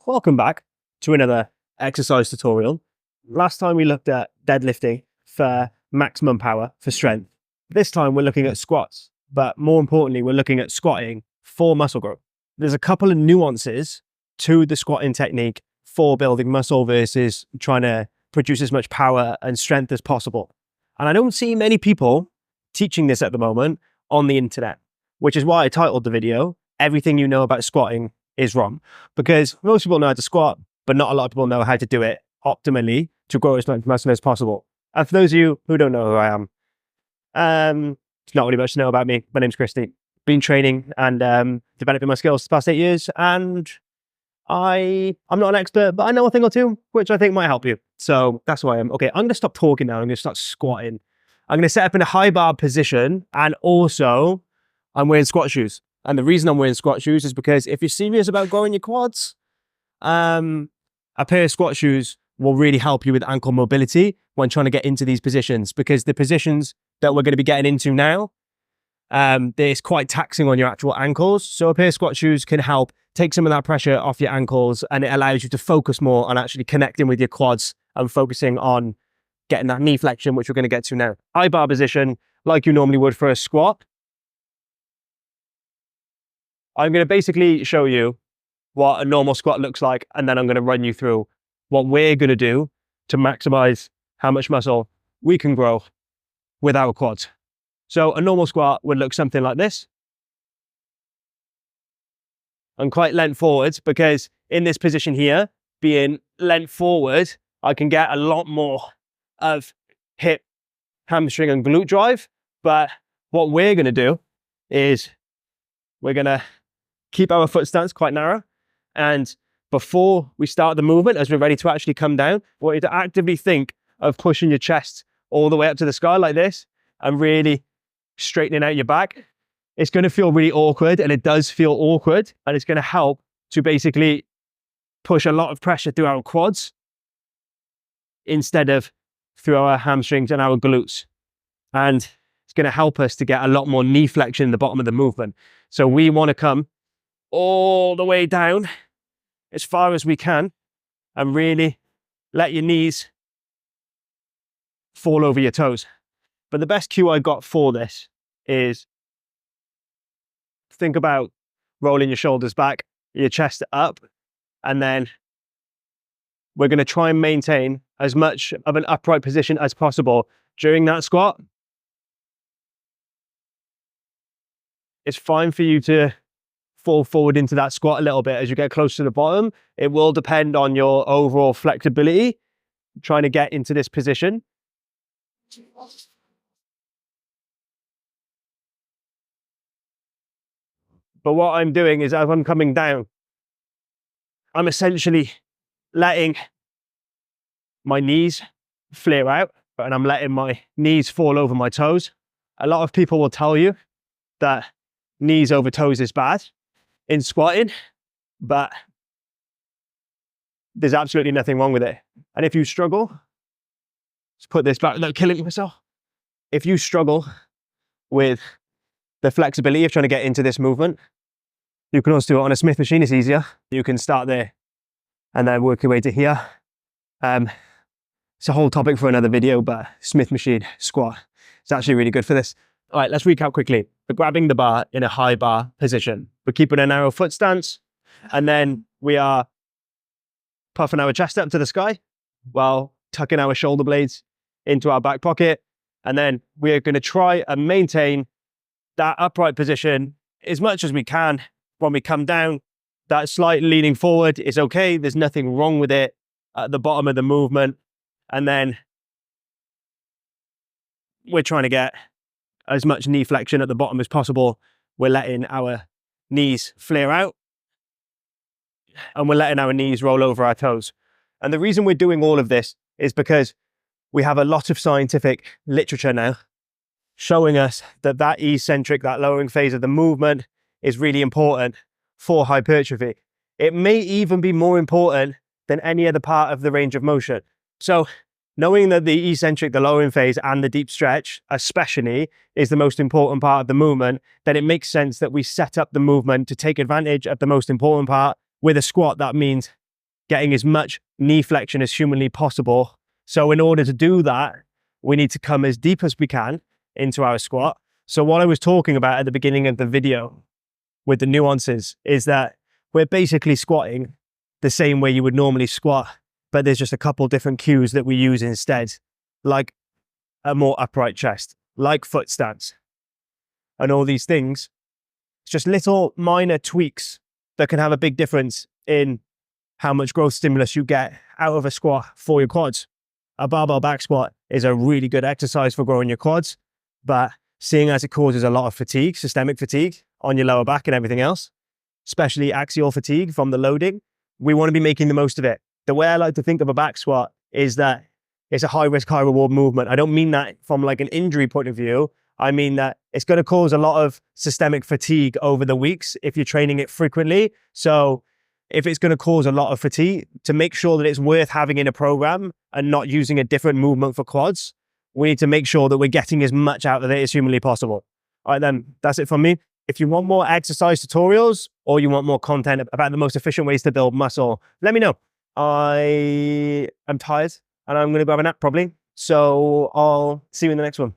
Welcome back to another exercise tutorial. Last time we looked at deadlifting for maximum power for strength. This time we're looking at squats, but more importantly, we're looking at squatting for muscle growth. There's a couple of nuances to the squatting technique for building muscle versus trying to produce as much power and strength as possible. And I don't see many people teaching this at the moment on the internet, which is why I titled the video, Everything You Know About Squatting is Wrong. Because most people know how to squat, but not a lot of people know how to do it optimally to grow as much muscle as possible. And for those of you who don't know who I am, it's not really much to know about me. My name's Christy. Been training and developing my skills the past 8 years, and I'm not an expert, but I know a thing or two, which I think might help you. So that's who I am. Okay, I'm going to stop talking now. I'm going to start squatting. I'm going to set up in a high bar position, and also I'm wearing squat shoes. And the reason I'm wearing squat shoes is because if you're serious about growing your quads, a pair of squat shoes will really help you with ankle mobility when trying to get into these positions, because the positions that we're going to be getting into now, it's quite taxing on your actual ankles. So a pair of squat shoes can help take some of that pressure off your ankles, and it allows you to focus more on actually connecting with your quads and focusing on getting that knee flexion, which we're going to get to now. High bar position, like you normally would for a squat. I'm going to basically show you what a normal squat looks like, and then I'm going to run you through what we're going to do to maximize how much muscle we can grow with our quads. So a normal squat would look something like this. I'm quite leant forwards because in this position here, being leant forward, I can get a lot more of hip, hamstring and glute drive. But what we're going to do is we're going to keep our foot stance quite narrow. And before we start the movement, as we're ready to actually come down, I want you to actively think of pushing your chest all the way up to the sky like this and really straightening out your back. It's going to feel really awkward, and it does feel awkward, and it's going to help to basically push a lot of pressure through our quads instead of through our hamstrings and our glutes. And it's going to help us to get a lot more knee flexion in the bottom of the movement. So we want to come all the way down as far as we can and really let your knees fall over your toes. But the best cue I got for this is think about rolling your shoulders back, your chest up, and then we're going to try and maintain as much of an upright position as possible during that squat. It's fine for you to fall forward into that squat a little bit as you get close to the bottom. It will depend on your overall flexibility trying to get into this position. But what I'm doing is, as I'm coming down, I'm essentially letting my knees flare out, and I'm letting my knees fall over my toes. A lot of people will tell you that knees over toes is bad in squatting, but there's absolutely nothing wrong with it. And if you struggle, let's put this back without killing myself. If you struggle with the flexibility of trying to get into this movement, you can also do it on a Smith machine. It's easier. You can start there and then work your way to here. It's a whole topic for another video, but Smith machine squat, it's actually really good for this. All right, let's recap quickly. We're grabbing the bar in a high bar position. We're keeping a narrow foot stance, and then we are puffing our chest up to the sky while tucking our shoulder blades into our back pocket. And then we're going to try and maintain that upright position as much as we can. When we come down, that slight leaning forward is okay. There's nothing wrong with it at the bottom of the movement. And then we're trying to get as much knee flexion at the bottom as possible. We're letting our knees flare out, and we're letting our knees roll over our toes. And the reason we're doing all of this is because we have a lot of scientific literature now showing us that that eccentric, that lowering phase of the movement is really important for hypertrophy. It may even be more important than any other part of the range of motion. So knowing that the eccentric, the lowering phase, and the deep stretch especially is the most important part of the movement, then it makes sense that we set up the movement to take advantage of the most important part. With a squat, that means getting as much knee flexion as humanly possible. So in order to do that, we need to come as deep as we can into our squat. So what I was talking about at the beginning of the video with the nuances is that we're basically squatting the same way you would normally squat, but there's just a couple different cues that we use instead, like a more upright chest, like foot stance, and all these things. It's just little minor tweaks that can have a big difference in how much growth stimulus you get out of a squat for your quads. A barbell back squat is a really good exercise for growing your quads, but seeing as it causes a lot of fatigue, systemic fatigue on your lower back and everything else, especially axial fatigue from the loading, we want to be making the most of it. The way I like to think of a back squat is that it's a high risk, high reward movement. I don't mean that from like an injury point of view. I mean that it's going to cause a lot of systemic fatigue over the weeks if you're training it frequently. So if it's going to cause a lot of fatigue, to make sure that it's worth having in a program and not using a different movement for quads, we need to make sure that we're getting as much out of it as humanly possible. All right, then that's it from me. If you want more exercise tutorials or you want more content about the most efficient ways to build muscle, let me know. I am tired and I'm going to go have a nap probably. So I'll see you in the next one.